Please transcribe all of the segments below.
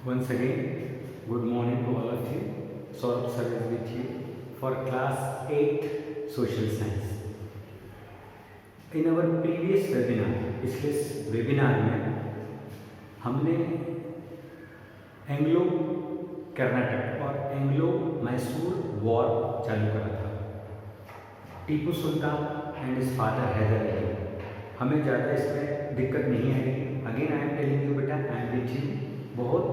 Once again, good morning to all of you. Saurabh sir is with you for class 8 social science. In our previous webinar, पिछले webinar में हमने Anglo Karnataka और Anglo Mysore war चालू करा था. Tipu Sultan and his father Haidar Ali. हमें ज़्यादा इसमें दिक्कत नहीं आएगी. Again I am telling you बेटा, आई एम विथ यू. बहुत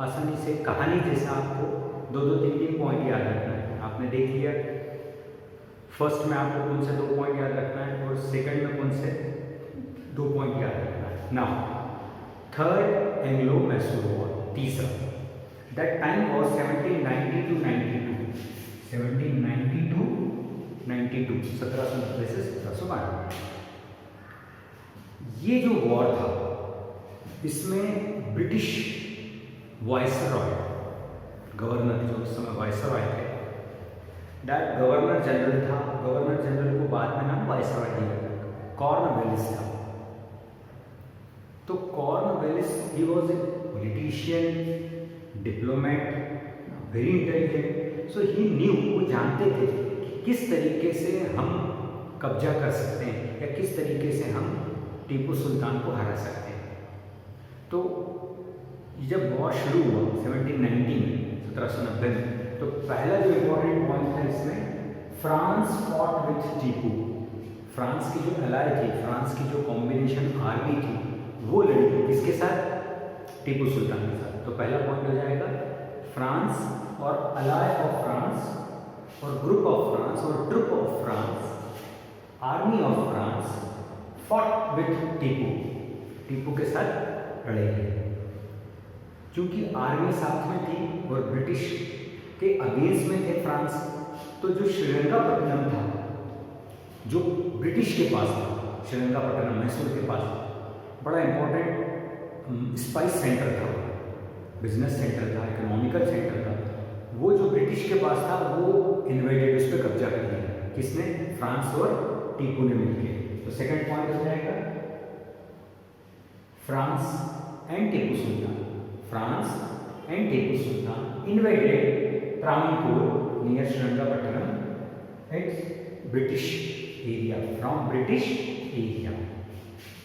आसानी से कहानी जैसा आपको दो तीन पॉइंट याद रखना है. आपने देख लिया फर्स्ट में आपको कौन से 2 पॉइंट याद रखना है और सेकंड में कौन से 2 पॉइंट याद रखना है. Now third Anglo Mysore war, तीसरा, that time was 1790 to 92. 1790 to 92, 1790 से 1792. ये जो वॉर था इसमें ब्रिटिश वाइसरॉय गवर्नर, जो उस समय वाइसरॉय थे, दैट गवर्नर जनरल था. गवर्नर जनरल को बाद में नाम वाइसरॉय दिया गया. कॉर्नवेलिस था. तो Cornwallis he was a politician, diplomat, very intelligent. So he new, वो जानते थे कि किस तरीके से हम कब्जा कर सकते हैं या किस तरीके से हम टीपू सुल्तान को हरा सकते हैं. तो जब वॉर शुरू हुआ 1790 में, 1790 में, तो पहला जो इम्पोर्टेंट पॉइंट था इसमें, France fought with Tipu. France की जो अलाय थी, फ्रांस की जो कॉम्बिनेशन आर्मी थी, वो लड़ी किसके साथ? टीपू सुल्तान के साथ. तो पहला पॉइंट हो जाएगा फ्रांस और अलाय ऑफ फ्रांस और ग्रुप ऑफ फ्रांस और troop of France, army of France fought with Tipu. Tipu के साथ लड़ेगी. क्योंकि आर्मी साथ में थी और ब्रिटिश के अगेंस्ट में थे फ्रांस. तो जो श्रीरंगापट्टनम था, जो ब्रिटिश के पास था, श्रीरंगापट्टनम मैसूर के पास, बड़ा इंपॉर्टेंट स्पाइस सेंटर था, बिजनेस सेंटर था, इकोनॉमिकल सेंटर था. वो जो ब्रिटिश के पास था वो इन्वेडेड, उस पर कब्जा कर लिया. किसने? फ्रांस और टीपू ने मिलकर. तो सेकंड पॉइंट हो जाएगा France and Tipu Sultan. France and Tipu Sultan invaded Travancore near Srirangapatnam at British area, from British area.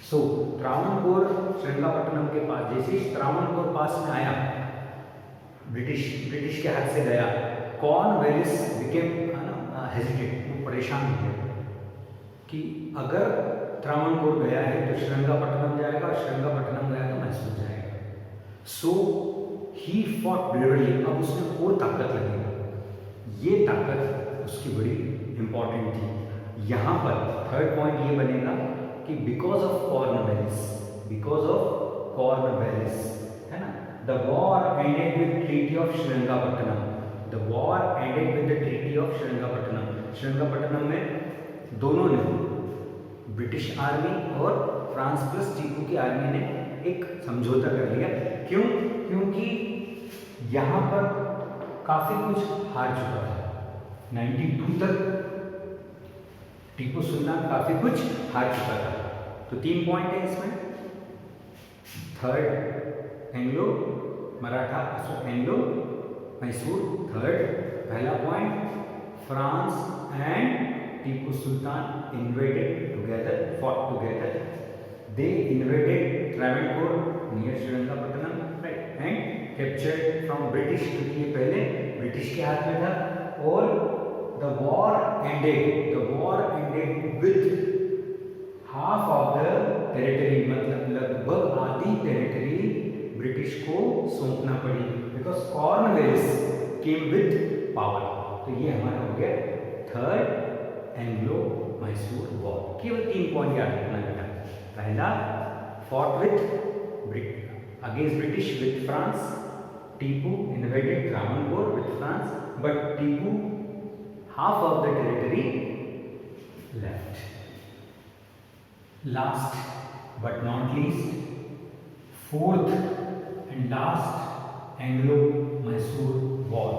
So Travancore Srirangapatnam के पास, जैसे ही त्रावणकोर पास में आया, ब्रिटिश के हाथ से गया, कॉर्नवेलिस बिकेम हेजिटेट, वो परेशान हो गया कि अगर त्रावणकोर गया है तो श्रीरंगापट्टनम जाएगा, श्रीरंगापट्टनम गया तो मैसूर जाएगा. सो ही फॉट ब्रेवली. अब उसमें और ताकत लगेगी. ये ताकत उसकी बड़ी इंपॉर्टेंट थी. यहाँ पर थर्ड पॉइंट ये बनेगा कि बिकॉज ऑफ कॉर्नवेलिस, है ना, the war ended with treaty of Srirangapatnam. The war ended with the treaty of Srirangapatnam. Srirangapatnam में दोनों ने, ब्रिटिश आर्मी और फ्रांस प्लस टीपू की आर्मी ने एक समझौता कर लिया. क्यों? क्योंकि यहाँ पर काफ़ी कुछ हार चुका था. 92 तक टीपू सुल्तान काफ़ी कुछ हार चुका था. तो 3 पॉइंट है इसमें. Third Anglo Maratha, Anglo Mysore. Third पहला point, France and Tipu Sultan invaded together, fought together. They invaded Travancore near Srirangapatnam, right, and captured from British, क्योंकि ये पहले ब्रिटिश के हाथ में था. और the war ended with half of the territory, मतलब लगभग आधी टेरिटरी ब्रिटिश को सौंपना पड़ी, because Cornwallis came with power. तो ये हमारा हो गया थर्ड एंग्लो मैसूर वॉर. केवल 3 पॉइंट याद रखना बेटा. पहला, fought with against British with France. Tipu invaded Travancore with France, but Tipu half of the territory left. Last but not least, fourth and last Anglo Mysore war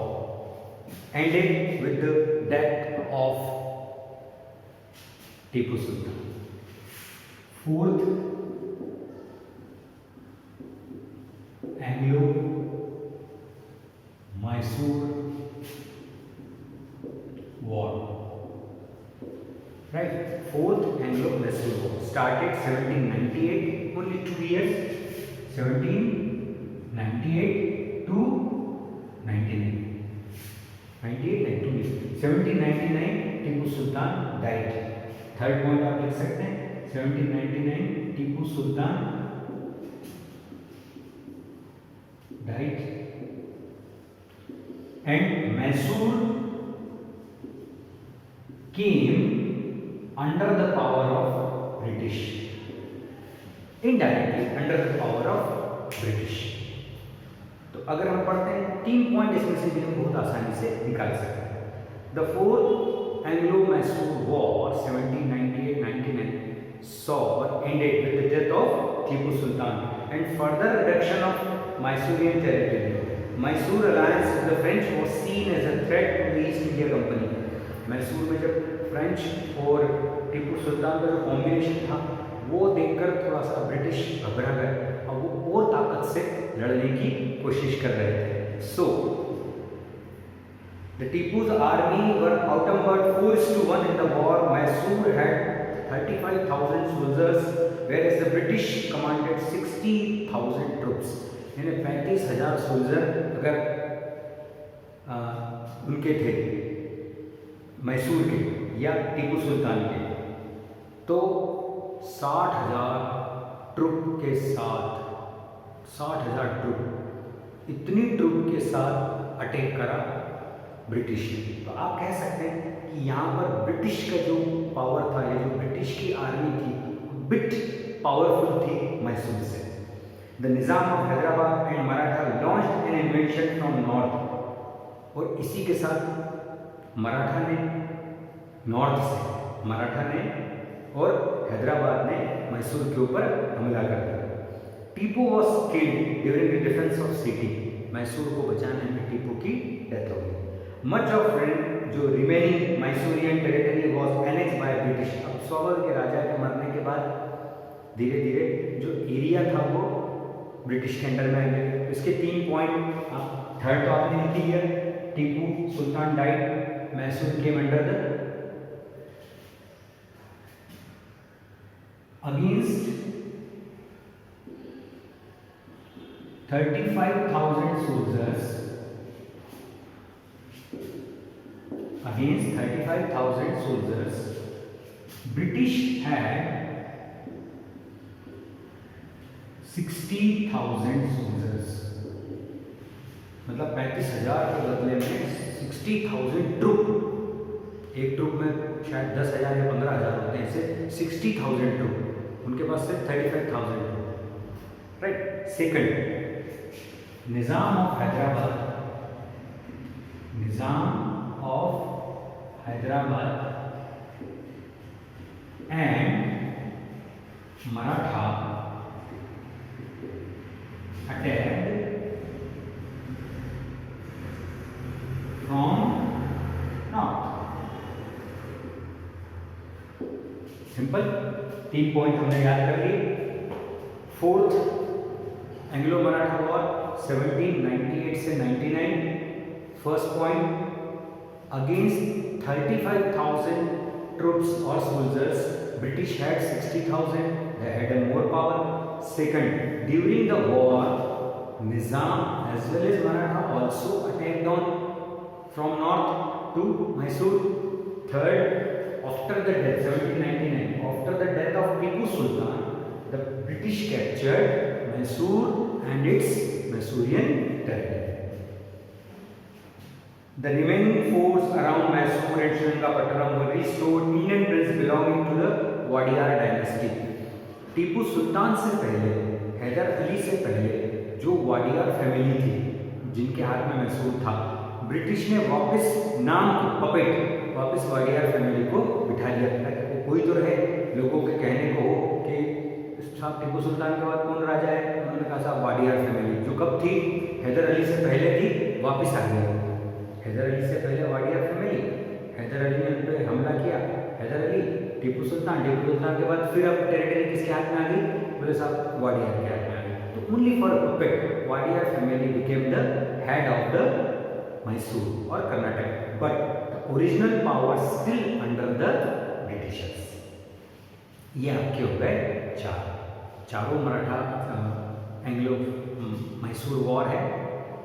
ended with the death of Tipu Sultan. Fourth Anglo Mysore war, right? Fourth Anglo-Mysore War started 1798, only 2 years, 1798 to 99. 1799 Tipu Sultan died. Third point आप लिख सकते हैं 1799 Tipu Sultan died and Mysore came under the power of British, indirectly under the power of British. तो अगर हम पढ़ते हैं 3 point इसमें से भी हम बहुत आसानी से निकाल सकते हैं. The fourth एंग्लो-मैसूर war 1798-99 saw ended with the death of Tipu Sultan and further reduction of Mysorean territory. Mysore alliance with the French was seen as a threat to the East India Company. Mysore में जब French और टीपू सुल्तान का जो combination था वो देखकर थोड़ा सा ब्रिटिश घबरा गए और वो और ताकत से लड़ने की कोशिश कर रहे थे. So the Tipu's army were outnumbered 4:1 in the war. Mysore had 35,000 soldiers whereas the British commanded 60,000 troops. यानी 35,000 सोल्जर अगर उनके थे मैसूर के या टीपू सुल्तान के, तो 60,000 ट्रुप के साथ 60,000 ट्रुप, इतनी ट्रुप के साथ अटैक करा ब्रिटिश ने. तो आप कह सकते हैं कि यहाँ पर ब्रिटिश का जो पावर था या जो ब्रिटिश की आर्मी थी बिट पावरफुल थी मैसूर से. The Nizam of Hyderabad and Maratha launched N invention from north. और इसी के साथ मराठा ने नॉर्थ से मराठा ने और हैदराबाद ने मैसूर के ऊपर हमला कर दिया. Tipu was killed during the defence of city. Mysore को बचाने में टीपू की डेथ हो गई. मच ऑफ जो remaining Mysorean territory was annex by British. अब सोबर के राजा के मरने के बाद धीरे धीरे जो एरिया था वो ब्रिटिश के अंडर में आ गया. इसके 3 पॉइंट, थर्ड तो आपने लिख लिया, Tipu Sultan died, Mysore came under the against 35,000 soldiers, against 35,000 soldiers, British had 60,000 soldiers. मतलब 35,000 के बदले में 60,000 ट्रुप. एक ट्रुप में शायद 10,000 या 15,000 होते हैं, ऐसे 60,000 ट्रुप. उनके पास से 35,000 troop. Right. Second, Nizam of Hyderabad. Nizam of Hyderabad and Maratha attacked from north. Simple. 3 point हमने याद कर लिए. फोर्थ एंग्लो मराठा वॉर 1798 से 99. First point, against 35,000 troops or soldiers, British had 60,000. They had a more power. Second, during the war, Nizam as well as Maratha also attacked on from north to Mysore. Third, after the death 1799, after the death of Tipu Sultan, the British captured Mysore and its Mysorean territory. The remaining forts around Mysore and Sringapatnam were restored in and belonging to the Wadiyar dynasty. Tipu Sultan से पहले, हैदर अली से पहले जो Wadiyar family थी जिनके हाथ में मैसूर था, ब्रिटिश ने वापस नाम को पपेट वापस वाडियार फैमिली को बिठा लिया था. वो कोई तो रहे, लोगों के कहने को हो कि साहब टीपू सुल्तान के बाद कौन राजा है, उन्होंने कहा साहब वाडियार फैमिली जो कब थी, हैदर अली से पहले थी, वापस आ गई. हैदर अली से पहले वाडियार फैमिली, हैदर अली ने उन पर हमला किया, हैदर अली, टीपू सुल्तान के बाद फिर अब टेरिटरी किसके हाथ में आ गई, बोले साहब वाडियार के हाथ में आ गई. तो only for puppet Wadiyar family became the head of the Mysore और Karnataka, but the original power still under the Britishers. ये आपके हो गए चारों मराठा एंग्लो मैसूर वॉर है।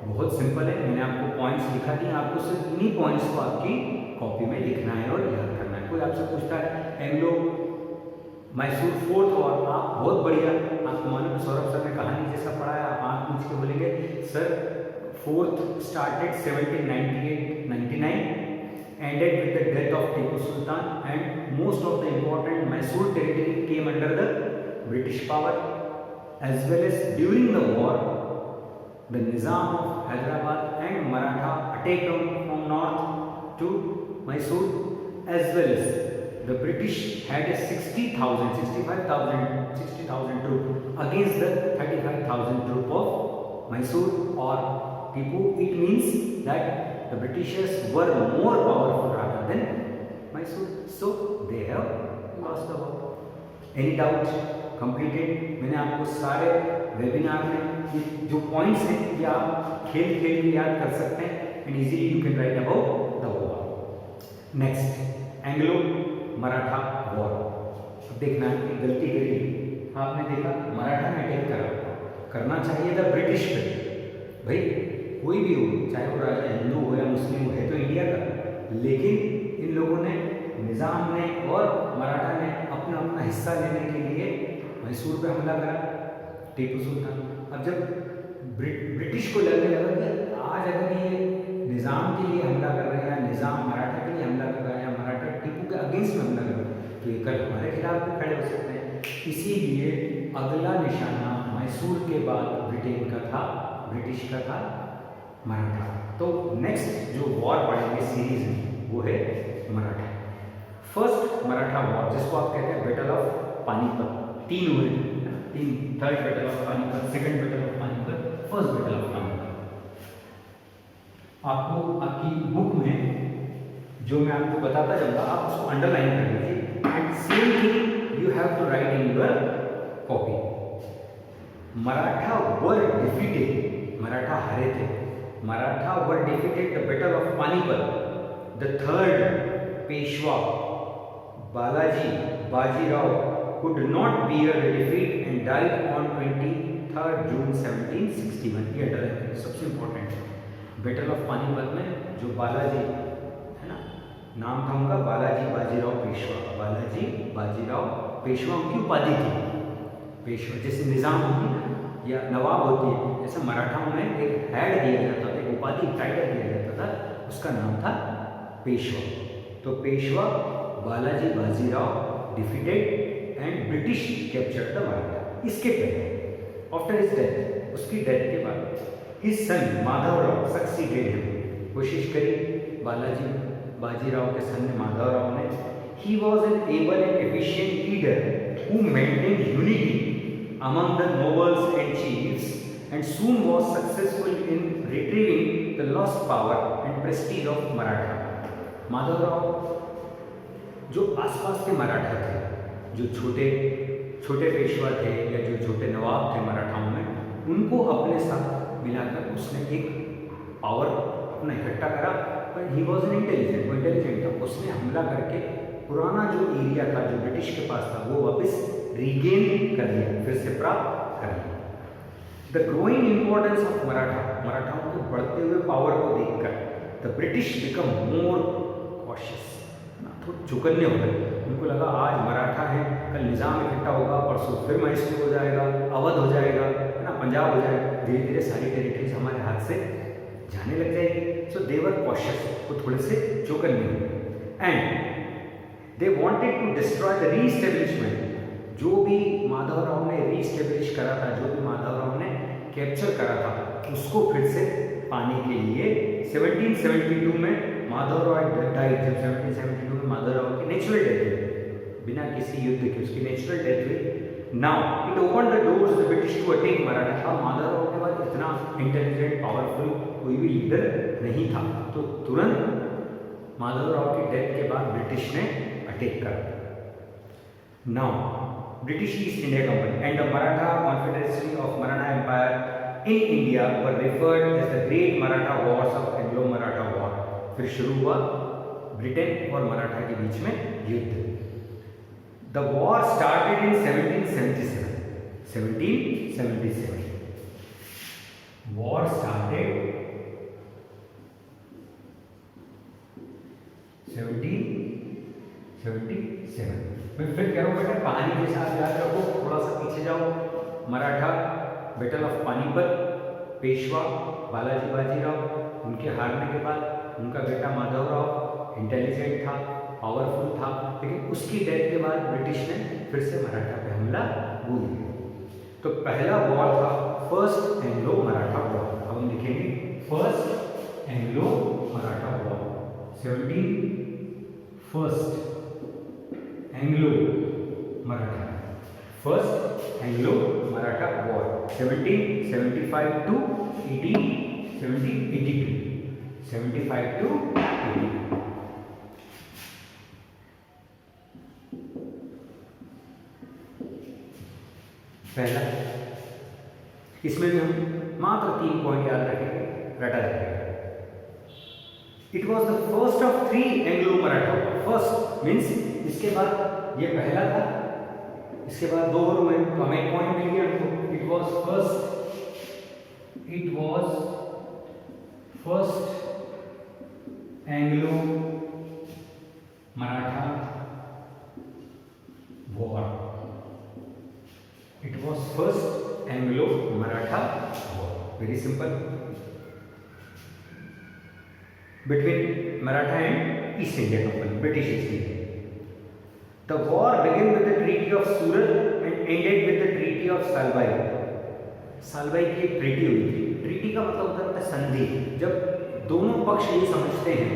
बहुत सिंपल है, मैंने आपको पॉइंट्स लिखा दिए, आपको सिर्फ इन्हीं पॉइंट्स को आपकी कॉपी में लिखना है और याद करना है। कोई आपसे पूछता है एंग्लो मैसूर फोर्थ वॉर, आप बहुत बढ़िया, आपको मालूम सौरभ सर ने कहानी जैसा पढ़ा है, आप आँख पूछ के बोलेंगे sir fourth started 1798-99 ended with the death of Tipu Sultan and most of the important Mysore territory came under the British power, as well as during the war the Nizam of Hyderabad and Maratha attacked on from north to Mysore, as well as the British had a 60,000 troop against the 35,000 troop of Mysore or Tipu. It means that the Britishers were more powerful rather than Mysore, so they have lost the war. Any doubt? Completed? मैंने आपको सारे webinar में जो points हैं ये आप खेल खेल के याद कर सकते हैं and easily you can write about the war. Next Anglo Maratha war. अब देखना है कि गलती करी आपने देखा मराठा ने अटैक करना चाहिए था ब्रिटिश पे। भाई कोई भी हो, चाहे वो राजा हिंदू हो या मुस्लिम हो, है तो इंडिया का, लेकिन इन लोगों ने निज़ाम ने और मराठा ने अपना अपना हिस्सा लेने के लिए मैसूर पे हमला करा, टीपू सुल्तान। अब जब ब्रिटिश को लगने लगा कि आज अगर ये निज़ाम के लिए हमला कर रहे हैं या निज़ाम मराठा के लिए हमला कर रहा है या मराठा टीपू के अगेंस्ट में हमला कर रहा है तो ये कल हमारे खिलाफ भी खड़े हो सकते हैं। इसीलिए अगला निशाना मैसूर के बाद ब्रिटेन का था, ब्रिटिश का था मराठा। तो नेक्स्ट जो वॉर पढ़ेंगे सीरीज में वो है मराठा। फर्स्ट मराठा वॉर जिसको आप कहते हैं बैटल ऑफ पानीपत, 3 हुए, 3, third battle of Panipat, second battle of Panipat, first battle of Panipat. आपको आपकी बुक में जो मैं आपको बताता जाऊंगा आप उसको अंडरलाइन कर लीजिए and same thing you have to write in your copy. Maratha were defeated, Maratha हारे थे, Maratha were defeated the battle of Panipat. The third Peshwa Balaji Bajirao could not bear the defeat and died on 23rd June 1761। ये सबसे इम्पोर्टेंट है। Battle of Panipat में जो बालाजी है ना, नाम था उनका बालाजी बाजीराव पेशवा, बालाजी बाजीराव पेशवा उनकी उपाधि थी। पेशवा जैसे निज़ाम होती है या नवाब होती है, जैसे मराठाओं में एक हेड दिया जाता था, एक उपाधि टाइटल दिया जाता था, उसका नाम था पेशवा। तो Peshwa Balaji Bajirao defeated and British captured the Maratha. इसके पहले आफ्टर हिज डेथ, उसकी डेथ के बाद his son Madhavrao succeeded him, कोशिश करी बालाजी बाजीराव के सन ने, माधवराव ने। He was an able and efficient leader who maintained unity among the nobles and chiefs and soon was successful in retrieving the lost power and prestige of Maratha। Madhavrao जो आसपास के मराठा थे, जो छोटे छोटे पेशवा थे या जो छोटे नवाब थे मराठाओं में, उनको अपने साथ मिलाकर उसने एक पावर अपना इकट्ठा करा। पर ही वॉज एन इंटेलिजेंट, वो इंटेलिजेंट था, उसने हमला करके पुराना जो एरिया था जो ब्रिटिश के पास था वो वापस रीगेन कर लिया, फिर से प्राप्त कर लिया। The growing importance of Maratha, मराठाओं के बढ़ते हुए पावर को देखकर the British become more cautious, थोड़े चौकन्ने हो गए। उनको लगा आज मराठा है, कल निज़ाम इकट्ठा होगा, परसों फिर मैसूर हो जाएगा, अवध हो जाएगा, है ना, पंजाब हो जाएगा, धीरे धीरे सारी टेरिटरीज हमारे हाथ से जाने लग जाएगी। सो दे वर कॉशियस, वो थोड़े से चौकन्ने हो गए and they wanted to destroy the reestablishment. जो भी माधवराव ने रीस्टेब्लिश करा था, जो भी माधवराव ने कैप्चर करा था, उसको फिर से पाने के लिए 1772 में माधवराव डाइड। जब 1772 में माधवराव की नेचुरल डेथ हुई, बिना किसी युद्ध के उसकी नेचुरल डेथ हुई। Now it open the doors the British to attack Maratha. अब माधवराव के बाद इतना इंटेलिजेंट पावरफुल कोई भी लीडर नहीं था, तो तुरंत माधवराव की डेथ के बाद ब्रिटिश ने अटैक करा। Now British East India Company and the Maratha Confederacy of Maratha Empire in India were referred as the Great Maratha Wars of Anglo-Maratha War. फिर शुरू हुआ ब्रिटेन और मराठा के बीच में युद्ध. The war started in 1777. 1777. War started 1777. मैं फिर कह रहा हूँ बेटा कहानी के साथ याद रखो, थोड़ा सा पीछे जाओ. मराठा बैटल ऑफ पानीपत, पेशवा बालाजी बाजीराव, उनके हारने के बाद उनका बेटा माधवराव इंटेलिजेंट था, पावरफुल था, लेकिन उसकी डेथ के बाद ब्रिटिश ने फिर से मराठा पे हमला बोल दिया. तो पहला वॉर था फर्स्ट एंग्लो मराठा वॉर. अब हम लिखेंगे first Anglo Maratha war. 17 Anglo Maratha, first Anglo Maratha war 1775 to 1782. 75 to 80. पहला, इसमें भी हम मात्र 3 पॉइंट याद रखेंगे, रटा जाएगा. It was the first of 3 Anglo Maratha. First means इसके बाद ये पहला था, इसके बाद 2 और में तो हमें पॉइंट मिल गया हमको. It was first Anglo Maratha war. It was first Anglo-Maratha war. Very simple. Between Maratha and East India Company, British East India. The war began with the Treaty of Surat and ended with the Treaty of Salbai. Salbai की एक treaty हुई थी. Treaty का मतलब होता है संधि. जब दोनों पक्ष ये समझते हैं,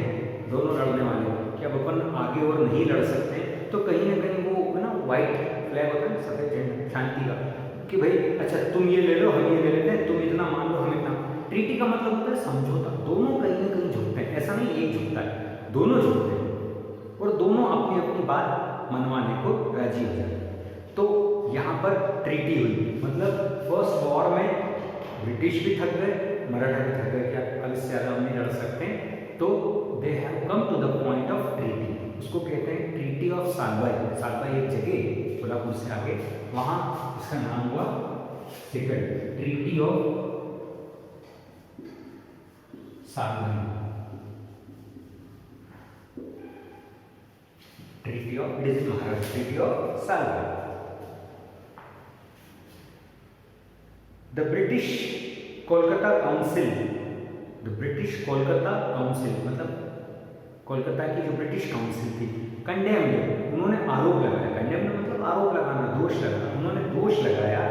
दोनों लड़ने वाले, कि अब अपन आगे और नहीं लड़ सकते, तो कहीं ना कहीं वो है ना व्हाइट फ्लैग होता है, सफेद झंडा शांति का, कि भाई अच्छा तुम ये ले लो, हम ये ले लेते हैं, तुम इतना मान लो, हम इतना. ट्रीटी का मतलब होता है समझौता. दोनों कहीं ना कहीं झुकते हैं. ऐसा नहीं एक झुकता है, दोनों झुकते हैं और दोनों अपनी अपनी बात मनवाने को राजी हो जाते हैं. तो यहाँ पर ट्रीटी हुई. मतलब फर्स्ट वॉर में ब्रिटिश भी थक गए, मराठा भी थक गए, क्या अब इससे ज़्यादा हम नहीं लड़ सकते, तो they have come to the point of treaty. उसको कहते हैं ट्रीटी ऑफ सालबाई. सालबाई एक जगह कोल्हापुर से आगे, वहाँ इसका नाम हुआ second treaty of Salbai. Treaty of it is Maharashtra. Treaty of Salbai. The British Kolkata council. The British Kolkata council मतलब कोलकाता की जो ब्रिटिश काउंसिल थी, कंडेम्ड, उन्होंने आरोप लगाया. कंडेम्ड मतलब आरोप लगाना, दोष लगाना. उन्होंने दोष लगाया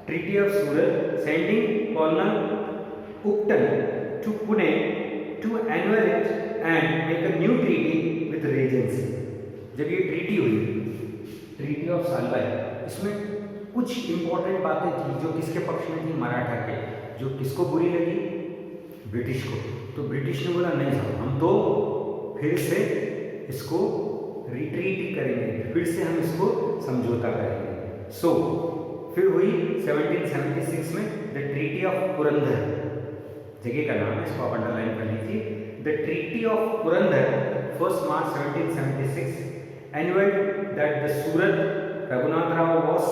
treaty of Surat sending colonel Upton to Pune to annul it and make a new treaty with regency. जब ये ट्रीटी हुई, ट्रीटी ऑफ सालबाई, इसमें कुछ इंपॉर्टेंट बातें थी जो किसके पक्ष में थी, मराठा के. जो किसको बुरी लगी, ब्रिटिश को. तो ब्रिटिश ने बोला नहीं साहब, हम तो फिर से इसको रिट्रीट करेंगे, फिर से हम इसको समझौता करेंगे. सो फिर हुई 1776 में द ट्रीटी ऑफ पुरंदर. जगह का नाम है, इसको आप अंडरलाइन कर लीजिए. The treaty of Purandar 1 March 1776 annulled that the Surat Raghunath Rao was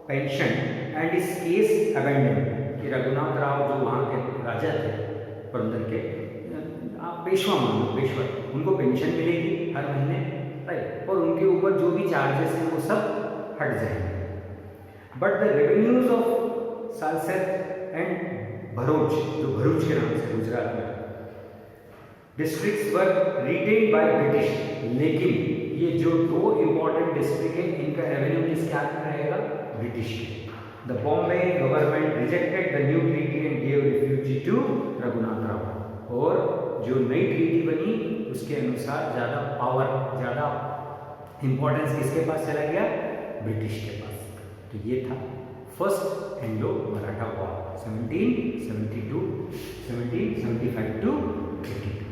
pension and his case abandon. कि रघुनाथ राव जो वहाँ के राजा थे पुरंदर के, आप पेशवा मान लो, पेशवा, उनको पेंशन मिलेगी हर महीने, राइट, और उनके ऊपर जो भी चार्जेस हैं वो सब हट जाएंगे. But the revenues of Salcete and Bharuch, जो भरूच के नाम से गुजरात में districts were written by British. लेकिन ये जो 2 इंपॉर्टेंट डिस्ट्रिक्ट हैं, इनका रेवेन्यू किसके हाथ में रहेगा, ब्रिटिश के. The Bombay government rejected the new treaty and gave refugee to Raghunath Rao. और जो नई ट्रीटी बनी उसके अनुसार ज़्यादा पावर, ज़्यादा इंपॉर्टेंस किसके पास चला गया, ब्रिटिश के पास. तो ये था first Anglo Maratha war 1772 1775 to 82.